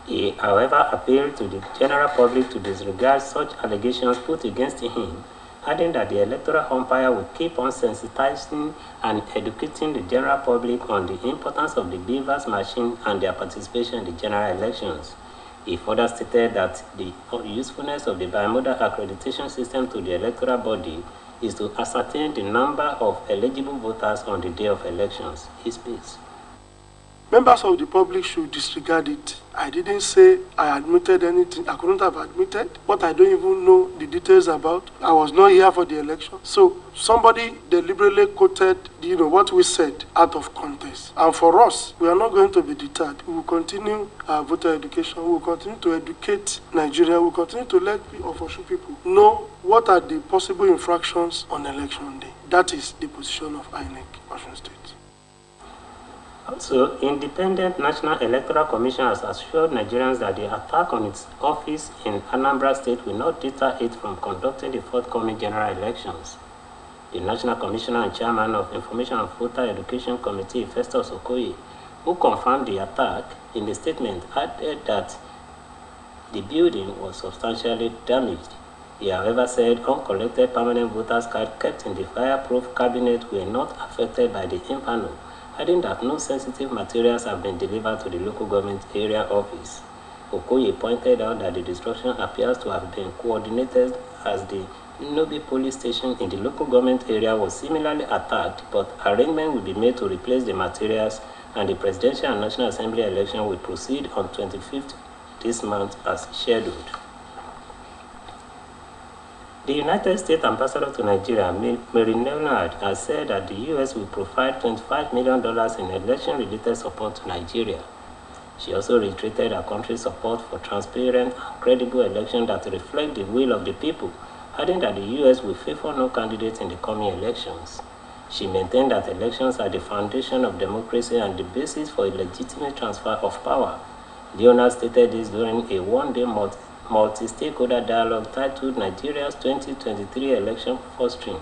He, however, appealed to the general public to disregard such allegations put against him, adding that the electoral umpire will keep on sensitizing and educating the general public on the importance of the beavers machine and their participation in the general elections. He further stated that the usefulness of the bimodal accreditation system to the electoral body is to ascertain the number of eligible voters on the day of elections. He speaks. Members of the public should disregard it. I didn't say I admitted anything. I couldn't have admitted what I don't even know the details about. I was not here for the election. So somebody deliberately quoted, what we said out of context. And for us, we are not going to be deterred. We will continue our voter education. We will continue to educate Nigeria. We will continue to let the official people know what are the possible infractions on election day. That is the position of INEC, Osun State. Also, Independent National Electoral Commission has assured Nigerians that the attack on its office in Anambra State will not deter it from conducting the forthcoming general elections. The National Commissioner and Chairman of Information and Voter Education Committee, Festus Okoye, who confirmed the attack in the statement, added that the building was substantially damaged. He, however, said uncollected permanent voters' cards kept in the fireproof cabinet were not affected by the impanel, adding that no sensitive materials have been delivered to the local government area office. Okoye pointed out that the destruction appears to have been coordinated as the Nobi police station in the local government area was similarly attacked, but arrangement will be made to replace the materials, and the Presidential and National Assembly election will proceed on 25th this month as scheduled. The United States Ambassador to Nigeria, Mary Leonard, has said that the U.S. will provide $25 million in election-related support to Nigeria. She also reiterated her country's support for transparent and credible elections that reflect the will of the people, adding that the U.S. will favor no candidate in the coming elections. She maintained that elections are the foundation of democracy and the basis for a legitimate transfer of power. Leonard stated this during a one-day multi-stakeholder dialogue titled Nigeria's 2023 Election Fostering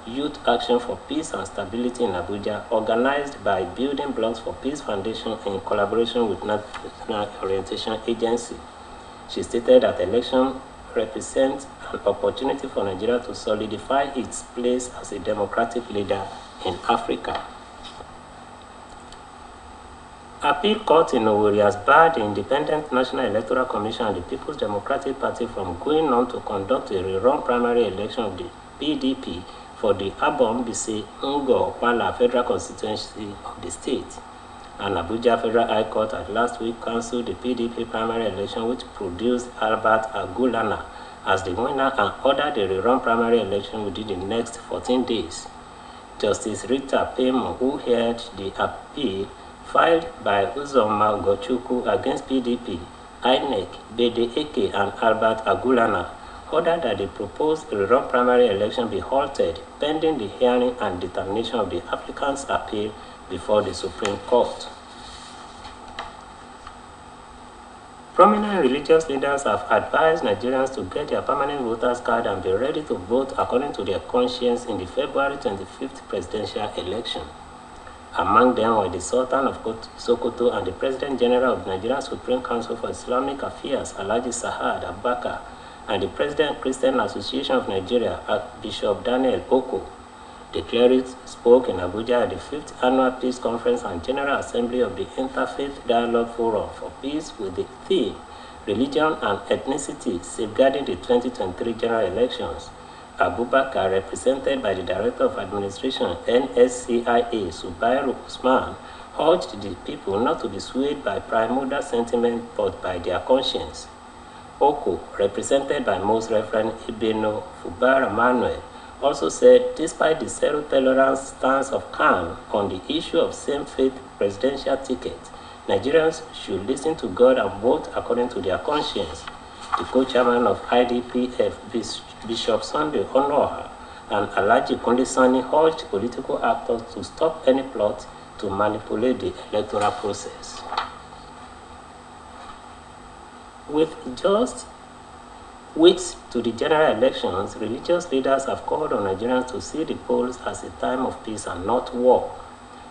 Youth Action for Peace and Stability in Abuja, organized by Building Blocks for Peace Foundation in collaboration with National Orientation Agency. She stated that election represents an opportunity for Nigeria to solidify its place as a democratic leader in Africa. Appeal Court in Owerri has barred the Independent National Electoral Commission and the People's Democratic Party from going on to conduct a rerun primary election of the PDP for the Abombise Ngo-Okpala Federal Constituency of the state. An Abuja Federal High Court had last week cancelled the PDP primary election, which produced Albert Agulana as the winner, and ordered the rerun primary election within the next 14 days. Justice Rita Pemo, who heard the appeal filed by Uzoma Ugochukwu against PDP, INEC, Bede Eke, and Albert Agulana, ordered that the proposed rerun primary election be halted pending the hearing and determination of the applicant's appeal before the Supreme Court. Prominent religious leaders have advised Nigerians to get their permanent voters card and be ready to vote according to their conscience in the February 25th presidential election. Among them were the Sultan of Sokoto and the President General of Nigeria Supreme Council for Islamic Affairs, Alhaji Sahad Abubakar, and the President Christian Association of Nigeria, Archbishop Daniel Oko. The clerics spoke in Abuja at the 5th Annual Peace Conference and General Assembly of the Interfaith Dialogue Forum for Peace with the theme, Religion and Ethnicity, Safeguarding the 2023 General Elections. Abubakar, represented by the Director of Administration, NSCIA, Subairu Usman, urged the people not to be swayed by primordial sentiment but by their conscience. Oko, represented by Most Reverend Ibeno Fubara Manuel, also said despite the zero-tolerance stance of CAN on the issue of same-faith presidential ticket, Nigerians should listen to God and vote according to their conscience. The co-chairman of IDPF, Bishop Sunday Onoha, and Alhaji Kundisani urged political actors to stop any plot to manipulate the electoral process. With just weeks to the general elections, religious leaders have called on Nigerians to see the polls as a time of peace and not war.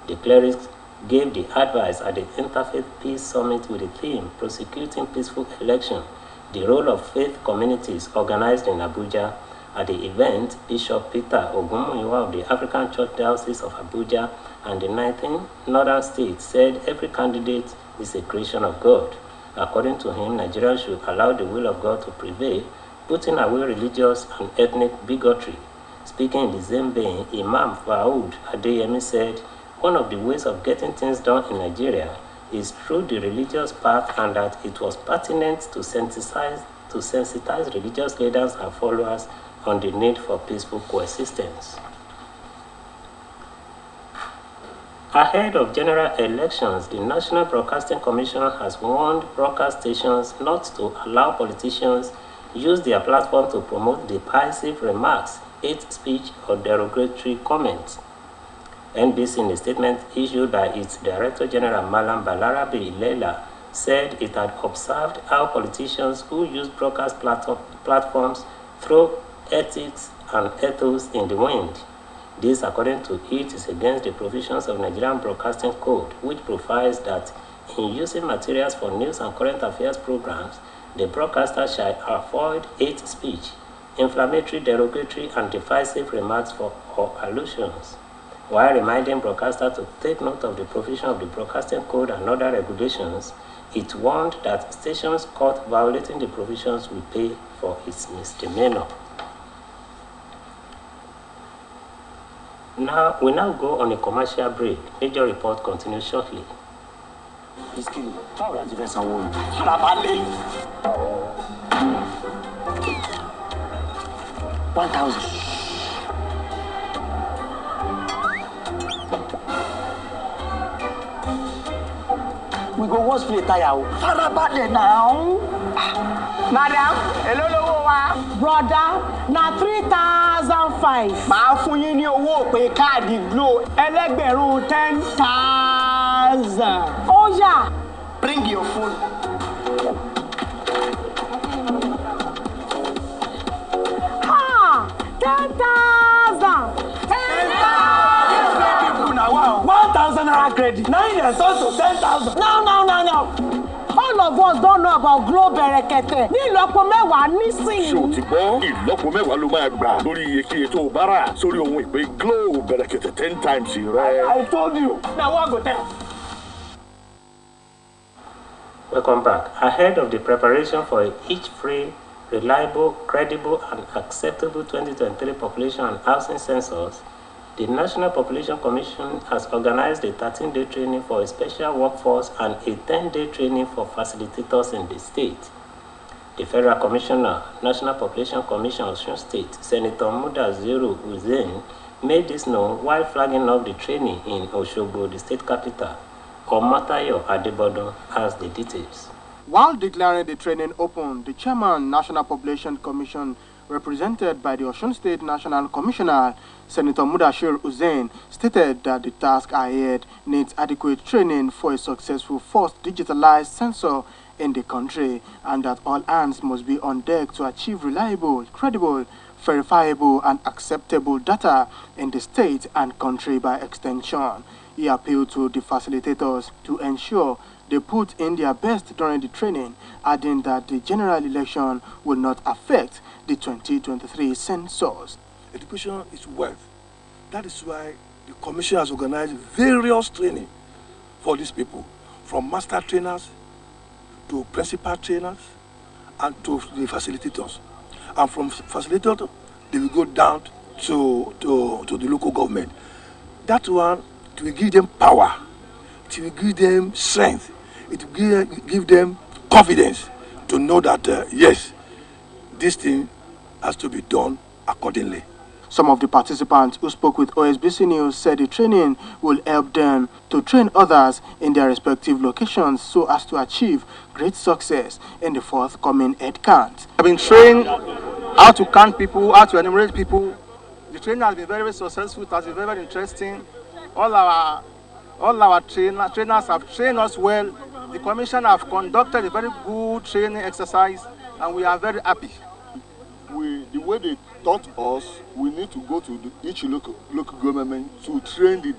The clerics gave the advice at the Interfaith Peace Summit with the theme Prosecuting Peaceful Election, the Role of Faith Communities, organized in Abuja. At the event, Bishop Peter Ogunmuyiwa of the African Church Diocese of Abuja and the 19 northern states said every candidate is a creation of God. According to him, Nigeria should allow the will of God to prevail, putting away religious and ethnic bigotry. Speaking in the same vein, Imam Faoud Adeyemi said, one of the ways of getting things done in Nigeria is through the religious path, and that it was pertinent to sensitize religious leaders and followers on the need for peaceful coexistence. Ahead of general elections, the National Broadcasting Commission has warned broadcast stations not to allow politicians use their platform to promote derisive remarks, hate speech, or derogatory comments. NBC, in a statement issued by its Director General Malam Balarabe Ilela, said it had observed how politicians who use broadcast platforms throw ethics and ethos in the wind. This, according to it, is against the provisions of Nigerian Broadcasting Code, which provides that in using materials for news and current affairs programs, the broadcaster shall avoid hate speech, inflammatory, derogatory, and divisive remarks or allusions. While reminding broadcasters to take note of the provision of the Broadcasting Code and other regulations, it warned that stations caught violating the provisions will pay for its misdemeanor. We now go on a commercial break. Major report continues shortly. 1,000. We go wash play tire. Farabalẹ̀ now. Madam, hello lówó wa. Brother, na 3,005. Màá fún yín ní owó pé káàdì Glo ẹlẹ́gbẹ̀rún 10,000. Oh yeah. Bring your phone. Ha! 10,000. 10,000 people now. Wow. 1,000 naira credit. Now you are to 10,000. No. All of us don't know about Glo Berekete. Ní ìlọ́po mẹ́wàá nísìnyí. Ṣé o ti gbọ́? Ìlọ́po mẹ́wàá ló máa gbà lórí iyekíye tó o bá rà sórí ohun ìpè Glo Berekete 10 times rẹ. I told you. Now what go tell? Welcome back. Ahead of the preparation for each free, reliable, credible, and acceptable 2023 population and housing census, the National Population Commission has organized a 13-day training for a special workforce and a 10-day training for facilitators in the state. The Federal Commissioner, National Population Commission of Osun State, Senator Mudaziru Hussein, made this known while flagging off the training in Osogbo, the state capital. Omatayo Adebodun has the details. While declaring the training open, the chairman, National Population Commission, represented by the Osun State National Commissioner, Senator Mudashir Hussein, stated that the task ahead needs adequate training for a successful first digitalized census in the country, and that all hands must be on deck to achieve reliable, credible, verifiable, and acceptable data in the state and country by extension. He appealed to the facilitators to ensure they put in their best during the training, adding that the general election will not affect the 2023 census. Education is wealth. That is why the Commission has organized various training for these people, from master trainers to principal trainers and to the facilitators. And from facilitators, they will go down to the local government. That one, it will give them power, it will give them strength, it will give them confidence to know that, yes, this thing has to be done accordingly. Some of the participants who spoke with Osbc News said the training will help them to train others in their respective locations so as to achieve great success in the forthcoming head count. I've been trained how to count people, how to enumerate people. The training has been very, very successful. It has been very, very interesting. All our trainers have trained us well. The Commission have conducted a very good training exercise, and we are very happy. the way they taught us, we need to go to each local government to train the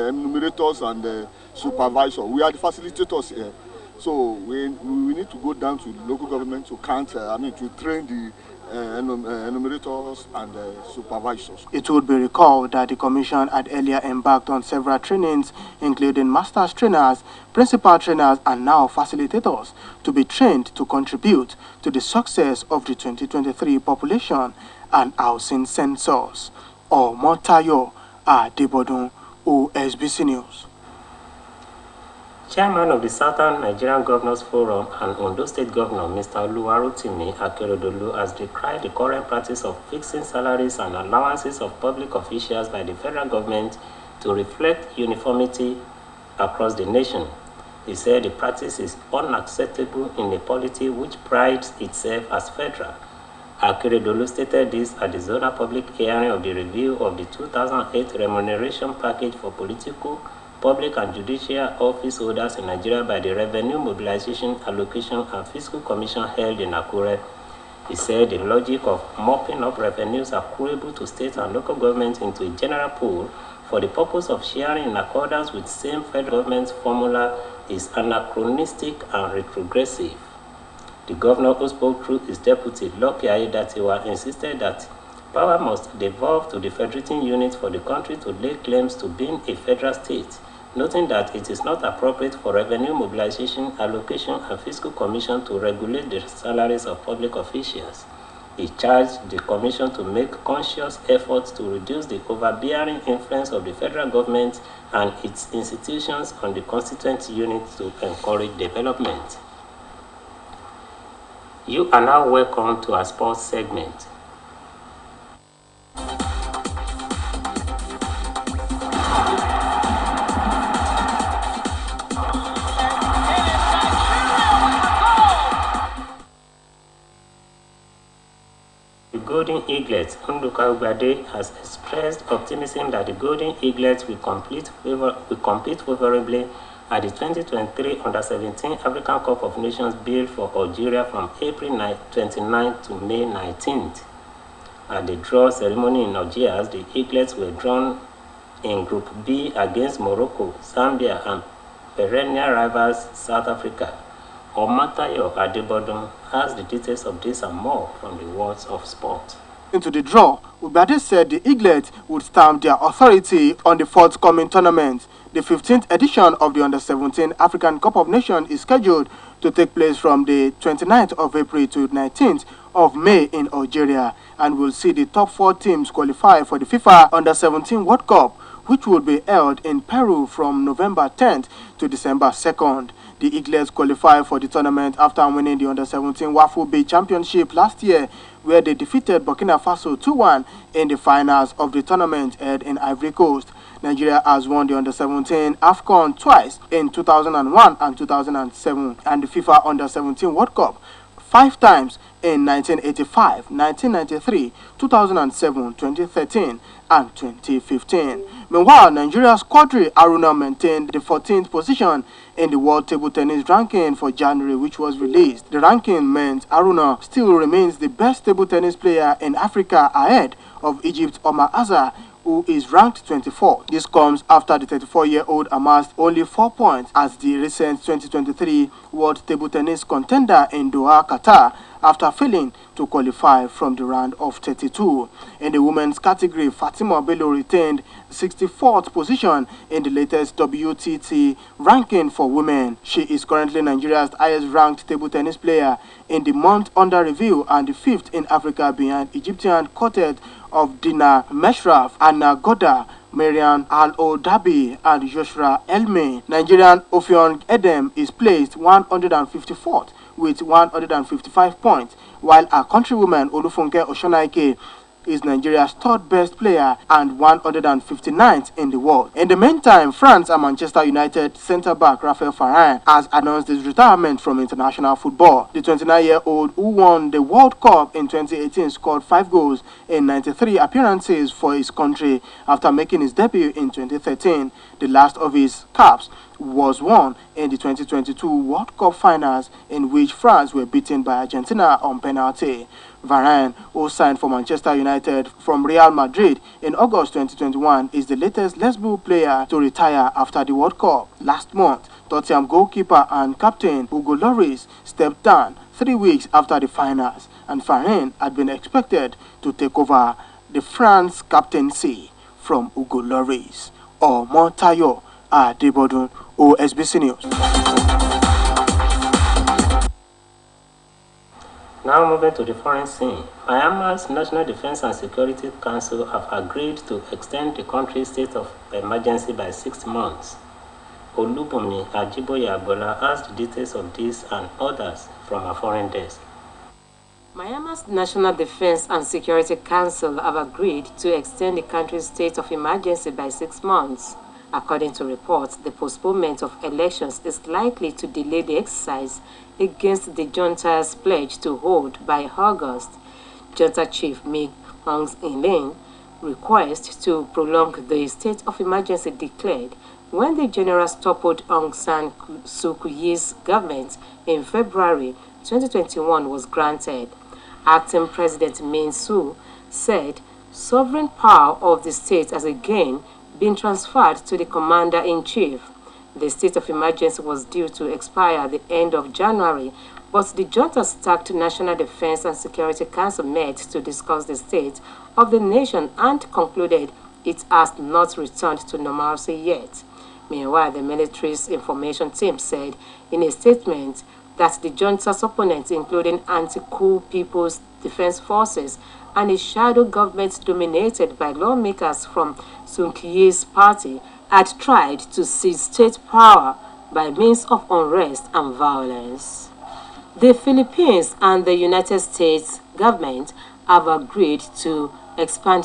enumerators and the supervisors. We are the facilitators here. So we need to go down to the local government to to train the enumerators and supervisors. It would be recalled that the Commission had earlier embarked on several trainings, including masters trainers, principal trainers, and now facilitators, to be trained to contribute to the success of the 2023 population and housing census. Omotayo Adebodun, Osbc News. Chairman of the Southern Nigerian Governors Forum and Ondo State Governor, Mr. Oluwarotimi Akeredolu, has decried the current practice of fixing salaries and allowances of public officials by the federal government to reflect uniformity across the nation. He said the practice is unacceptable in a polity which prides itself as federal. Akeredolu stated this at the zonal public hearing of the review of the 2008 remuneration package for political, public and judicial office holders in Nigeria by the Revenue Mobilization, Allocation and Fiscal Commission held in Akure. He said the logic of mopping up revenues accruable to state and local governments into a general pool for the purpose of sharing in accordance with same federal government's formula is anachronistic and retrogressive. The governor, who spoke through his deputy, Lucky Ayedatiwa, insisted that power must devolve to the federating unit for the country to lay claims to being a federal state, noting that it is not appropriate for Revenue Mobilization, Allocation and Fiscal Commission to regulate the salaries of public officials. He charged the Commission to make conscious efforts to reduce the overbearing influence of the federal government and its institutions on the constituent units to encourage development. You are now welcome to our sports segment. The Golden Eaglets, Nduka Ubade, has expressed optimism that the Golden Eaglets will compete favorably at the 2023 Under-17 African Cup of Nations bid for Algeria from April 29th to May 19th. At the draw ceremony in Algiers, the Eaglets were drawn in Group B against Morocco, Zambia, and perennial rivals South Africa. Omatayo Adebodun has the details of this and more from the worlds of sport. Into the draw, Ubade said the Eaglets would stamp their authority on the forthcoming tournament. The 15th edition of the Under-17 African Cup of Nations is scheduled to take place from the 29th of April to 19th of May in Algeria, and will see the top 4 teams qualify for the FIFA Under-17 World Cup, which will be held in Peru from November 10th to December 2nd. The Eaglets qualified for the tournament after winning the Under-17 Waffle Bay Championship last year, where they defeated Burkina Faso 2-1 in the finals of the tournament held in Ivory Coast. Nigeria has won the Under-17 AFCON twice in 2001 and 2007, and the FIFA Under-17 World Cup 5 times in 1985, 1993, 2007, 2013, and 2015. Meanwhile, Nigeria's Quadri Aruna maintained the 14th position in the World Table Tennis ranking for January, which was released. The ranking meant Aruna still remains the best table tennis player in Africa, ahead of Egypt's Omar Azar, who is ranked 24th. This comes after the 34-year-old amassed only 4 points as the recent 2023 World Table Tennis contender in Doha, Qatar, after failing to qualify from the round of 32. In the women's category, Fatima Bello retained 64th position in the latest WTT ranking for women. She is currently Nigeria's highest-ranked table tennis player in the month under review and the 5th in Africa, behind Egyptian quartet of Dina Meshraf, Anna Goda, Marian Al-Odabi, and Joshua Elme. Nigerian Ofion Edem is placed 154th with 155 points, while our countrywoman Olufunke Oshonaike is Nigeria's 3rd best player and 159th in the world. In the meantime, France and Manchester United centre-back Raphael Varane has announced his retirement from international football. The 29-year-old, who won the World Cup in 2018, scored 5 goals in 93 appearances for his country after making his debut in 2013. The last of his caps was won in the 2022 World Cup finals, in which France were beaten by Argentina on penalty. Varane, who signed for Manchester United from Real Madrid in August 2021, is the latest Lesbian player to retire after the World Cup. Last month, Tottenham goalkeeper and captain Hugo Lloris stepped down 3 weeks after the finals, and Varane had been expected to take over the France captaincy from Hugo Lloris. Montayo Adebodun, Osbc News. Now moving to the foreign scene. Myanmar's National Defense and Security Council have agreed to extend the country's state of emergency by 6 months. Olubunmi Ajiboye-Agbola has the details of this and others from our foreign desk. Myanmar's National Defense and Security Council have agreed to extend the country's state of emergency by 6 months. According to reports, the postponement of elections is likely to delay the exercise against the junta's pledge to hold by August. Junta Chief Mig Aung Hlaing request to prolong the state of emergency declared when the generals toppled Aung San Suu Kyi's government in February 2021 was granted. Acting President Min Suu said sovereign power of the state has again been transferred to the commander-in-chief. The state of emergency was due to expire at the end of January, but the junta-stacked National Defense and Security Council met to discuss the state of the nation and concluded it has not returned to normalcy yet. Meanwhile, the military's information team said in a statement that the junta's opponents, including anti-coup People's Defense Forces and a shadow government dominated by lawmakers from Suu Kyi's party, had tried to seize state power by means of unrest and violence. The Philippines and the United States government have agreed to expand